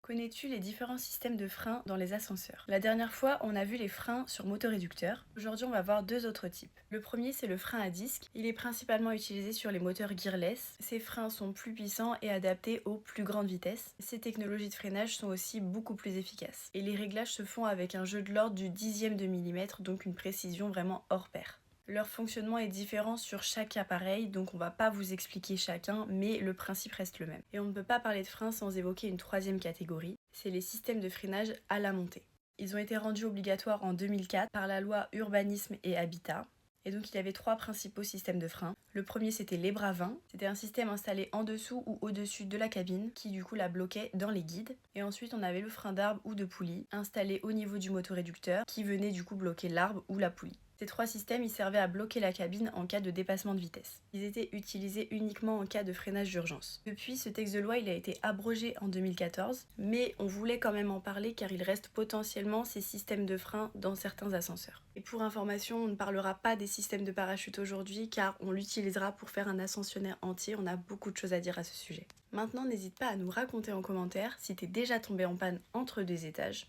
Connais-tu les différents systèmes de freins dans les ascenseurs? La dernière fois, on a vu les freins sur motoréducteur. Aujourd'hui, on va voir deux autres types. Le premier, c'est le frein à disque. Il est principalement utilisé sur les moteurs gearless. Ces freins sont plus puissants et adaptés aux plus grandes vitesses. Ces technologies de freinage sont aussi beaucoup plus efficaces. Et les réglages se font avec un jeu de l'ordre du dixième de millimètre, donc une précision vraiment hors pair. Leur fonctionnement est différent sur chaque appareil, donc on va pas vous expliquer chacun, mais le principe reste le même. Et on ne peut pas parler de frein sans évoquer une troisième catégorie, c'est les systèmes de freinage à la montée. Ils ont été rendus obligatoires en 2004 par la loi Urbanisme et Habitat. Et donc il y avait trois principaux systèmes de frein. Le premier c'était l'Ebra20, c'était un système installé en dessous ou au-dessus de la cabine qui du coup la bloquait dans les guides. Et ensuite on avait le frein d'arbre ou de poulie installé au niveau du motoréducteur qui venait du coup bloquer l'arbre ou la poulie. Ces trois systèmes ils servaient à bloquer la cabine en cas de dépassement de vitesse. Ils étaient utilisés uniquement en cas de freinage d'urgence. Depuis, ce texte de loi il a été abrogé en 2014, mais on voulait quand même en parler car il reste potentiellement ces systèmes de frein dans certains ascenseurs. Et pour information, on ne parlera pas des systèmes de parachute aujourd'hui car on l'utilisera pour faire un ascensionnaire entier, on a beaucoup de choses à dire à ce sujet. Maintenant, n'hésite pas à nous raconter en commentaire si t'es déjà tombé en panne entre deux étages.